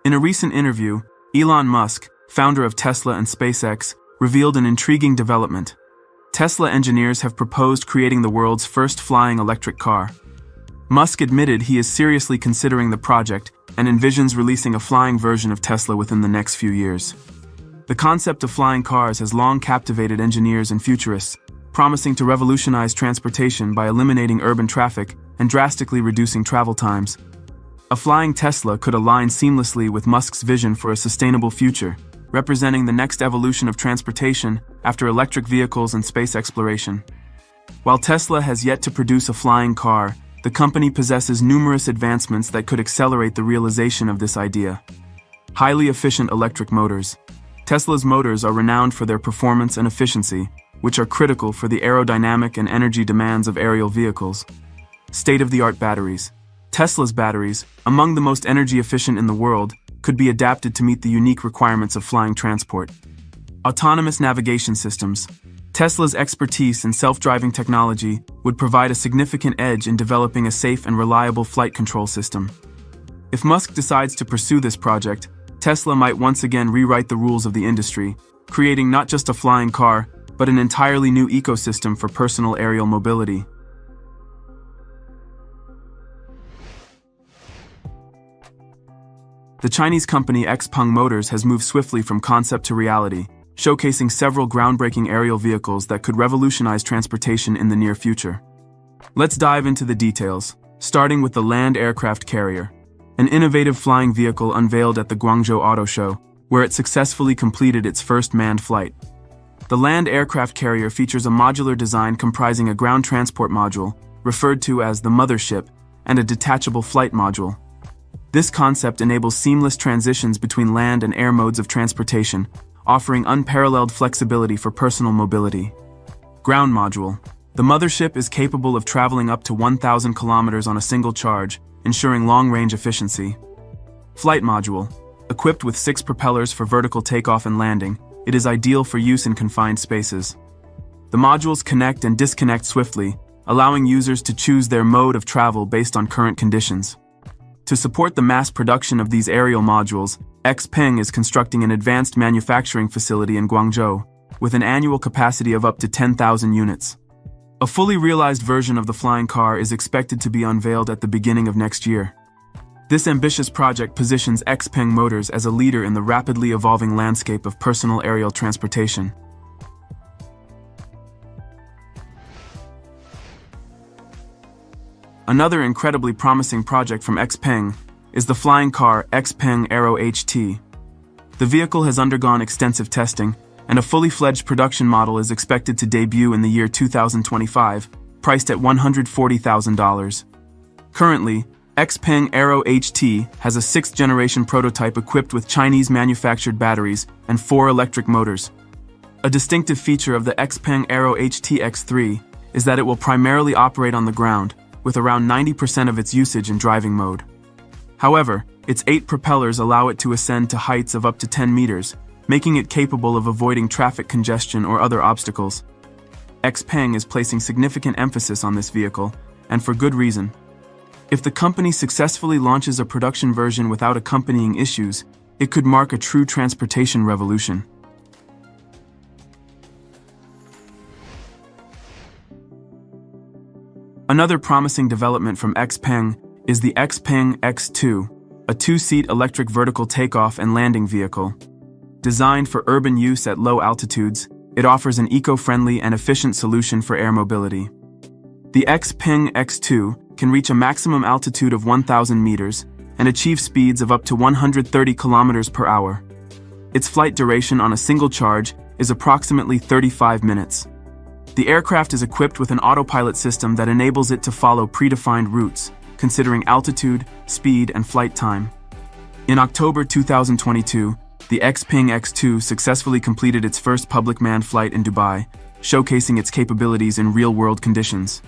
In a recent interview, Elon Musk, founder of Tesla and SpaceX, revealed an intriguing development. Tesla engineers have proposed creating the world's first flying electric car. Musk admitted he is seriously considering the project and envisions releasing a flying version of Tesla within the next few years. The concept of flying cars has long captivated engineers and futurists, promising to revolutionize transportation by eliminating urban traffic and drastically reducing travel times. A flying Tesla could align seamlessly with Musk's vision for a sustainable future, representing the next evolution of transportation after electric vehicles and space exploration. While Tesla has yet to produce a flying car, the company possesses numerous advancements that could accelerate the realization of this idea. Highly efficient electric motors. Tesla's motors are renowned for their performance and efficiency, which are critical for the aerodynamic and energy demands of aerial vehicles. State-of-the-art batteries. Tesla's batteries, among the most energy efficient in the world, could be adapted to meet the unique requirements of flying transport. Autonomous navigation systems. Tesla's expertise in self-driving technology would provide a significant edge in developing a safe and reliable flight control system. If Musk decides to pursue this project, Tesla might once again rewrite the rules of the industry, creating not just a flying car, but an entirely new ecosystem for personal aerial mobility. The Chinese company XPeng Motors has moved swiftly from concept to reality, showcasing several groundbreaking aerial vehicles that could revolutionize transportation in the near future. Let's dive into the details, starting with the land aircraft carrier, an innovative flying vehicle unveiled at the Guangzhou Auto Show, where it successfully completed its first manned flight. The land aircraft carrier features a modular design comprising a ground transport module, referred to as the mothership, and a detachable flight module. This concept enables seamless transitions between land and air modes of transportation, offering unparalleled flexibility for personal mobility. Ground module. The mothership is capable of traveling up to 1,000 kilometers on a single charge, ensuring long-range efficiency. Flight module. Equipped with 6 propellers for vertical takeoff and landing, it is ideal for use in confined spaces. The modules connect and disconnect swiftly, allowing users to choose their mode of travel based on current conditions. To support the mass production of these aerial modules, XPeng is constructing an advanced manufacturing facility in Guangzhou, with an annual capacity of up to 10,000 units. A fully realized version of the flying car is expected to be unveiled at the beginning of next year. This ambitious project positions XPeng Motors as a leader in the rapidly evolving landscape of personal aerial transportation. Another incredibly promising project from XPeng is the flying car XPeng Aero HT. The vehicle has undergone extensive testing, and a fully fledged production model is expected to debut in the year 2025, priced at $140,000. Currently, XPeng Aero HT has a 6th-generation prototype equipped with Chinese-manufactured batteries and 4 electric motors. A distinctive feature of the XPeng Aero HT X3 is that it will primarily operate on the ground, with around 90% of its usage in driving mode. However, its 8 propellers allow it to ascend to heights of up to 10 meters, making it capable of avoiding traffic congestion or other obstacles. XPeng is placing significant emphasis on this vehicle, and for good reason. If the company successfully launches a production version without accompanying issues, it could mark a true transportation revolution. Another promising development from XPeng is the XPeng X2, a 2-seat electric vertical takeoff and landing vehicle. Designed for urban use at low altitudes, it offers an eco-friendly and efficient solution for air mobility. The XPeng X2 can reach a maximum altitude of 1,000 meters and achieve speeds of up to 130 kilometers per hour. Its flight duration on a single charge is approximately 35 minutes. The aircraft is equipped with an autopilot system that enables it to follow predefined routes, considering altitude, speed, and flight time. In October 2022, the XPeng X2 successfully completed its first public manned flight in Dubai, showcasing its capabilities in real-world conditions.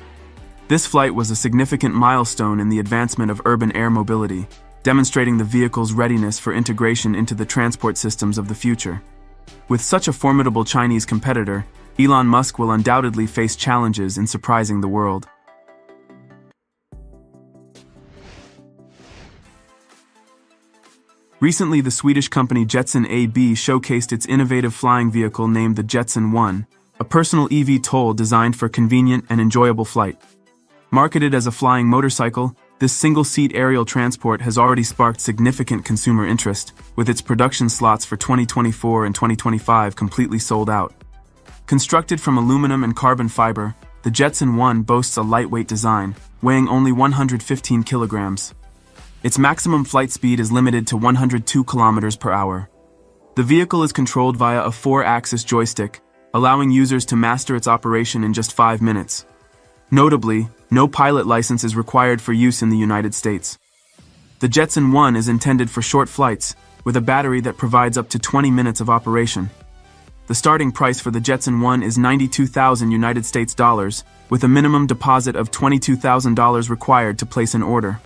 This flight was a significant milestone in the advancement of urban air mobility, demonstrating the vehicle's readiness for integration into the transport systems of the future. With such a formidable Chinese competitor, Elon Musk will undoubtedly face challenges in surprising the world. Recently, the Swedish company Jetson AB showcased its innovative flying vehicle named the Jetson 1, a personal eVTOL designed for convenient and enjoyable flight. Marketed as a flying motorcycle, this single-seat aerial transport has already sparked significant consumer interest, with its production slots for 2024 and 2025 completely sold out. Constructed from aluminum and carbon fiber, the Jetson 1 boasts a lightweight design, weighing only 115 kilograms. Its maximum flight speed is limited to 102 kilometers per hour. The vehicle is controlled via a 4-axis joystick, allowing users to master its operation in just 5 minutes. Notably, no pilot license is required for use in the United States. The Jetson 1 is intended for short flights, with a battery that provides up to 20 minutes of operation. The starting price for the Jetson 1 is $92,000 United States dollars, with a minimum deposit of $22,000 required to place an order.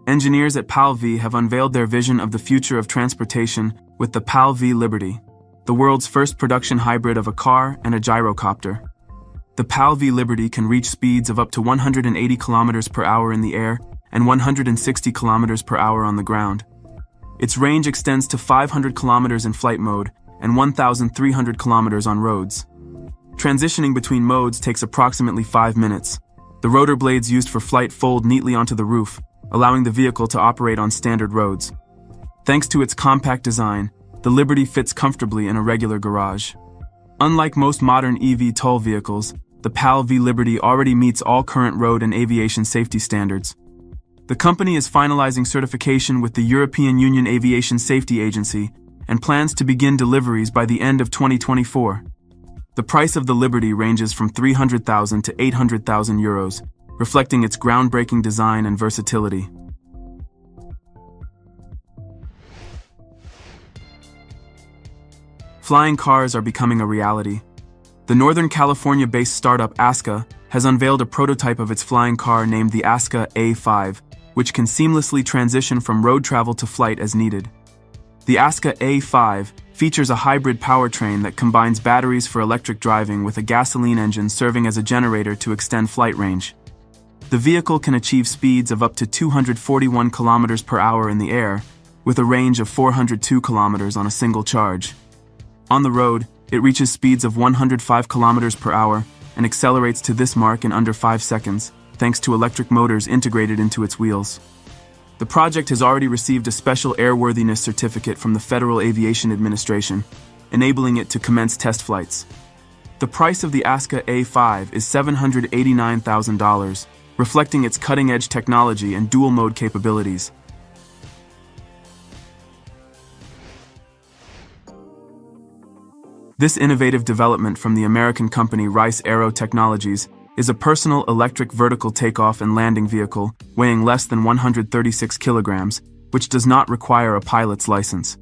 Engineers at PAL-V have unveiled their vision of the future of transportation with the PAL-V Liberty, the world's first production hybrid of a car and a gyrocopter. The PAL-V Liberty can reach speeds of up to 180 kilometers per hour in the air and 160 kilometers per hour on the ground. Its range extends to 500 kilometers in flight mode and 1,300 kilometers on roads. Transitioning between modes takes approximately 5 minutes. The rotor blades used for flight fold neatly onto the roof, allowing the vehicle to operate on standard roads. Thanks to its compact design, the Liberty fits comfortably in a regular garage. Unlike most modern eVTOL vehicles, the PAL-V Liberty already meets all current road and aviation safety standards. The company is finalizing certification with the European Union Aviation Safety Agency and plans to begin deliveries by the end of 2024. The price of the Liberty ranges from 300,000 to 800,000 euros, reflecting its groundbreaking design and versatility. Flying cars are becoming a reality. The Northern California-based startup Aska has unveiled a prototype of its flying car named the Aska A5, which can seamlessly transition from road travel to flight as needed. The Aska A5 features a hybrid powertrain that combines batteries for electric driving with a gasoline engine serving as a generator to extend flight range. The vehicle can achieve speeds of up to 241 kilometers per hour in the air, with a range of 402 kilometers on a single charge. On the road, it reaches speeds of 105 kilometers per hour and accelerates to this mark in under 5 seconds, thanks to electric motors integrated into its wheels. The project has already received a special airworthiness certificate from the Federal Aviation Administration, enabling it to commence test flights. The price of the Aska A5 is $789,000, reflecting its cutting-edge technology and dual-mode capabilities. This innovative development from the American company Rice Aero Technologies is a personal electric vertical takeoff and landing vehicle weighing less than 136 kilograms, which does not require a pilot's license.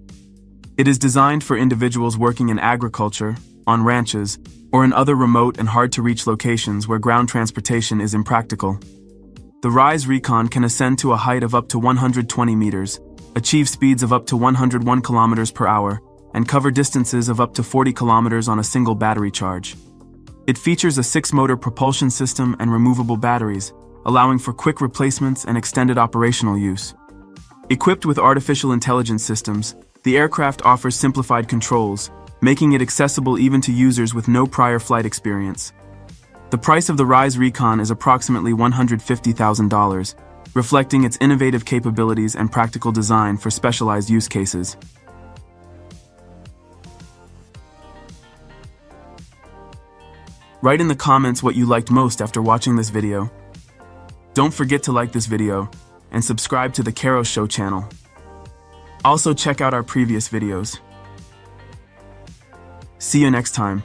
It is designed for individuals working in agriculture, on ranches, or in other remote and hard-to-reach locations where ground transportation is impractical. The Rise Recon can ascend to a height of up to 120 meters, achieve speeds of up to 101 kilometers per hour, and cover distances of up to 40 kilometers on a single battery charge. It features a 6-motor propulsion system and removable batteries, allowing for quick replacements and extended operational use. Equipped with artificial intelligence systems, the aircraft offers simplified controls, making it accessible even to users with no prior flight experience. The price of the Rise Recon is approximately $150,000, reflecting its innovative capabilities and practical design for specialized use cases. Write in the comments what you liked most after watching this video. Don't forget to like this video and subscribe to the Karo Show channel. Also check out our previous videos. See you next time.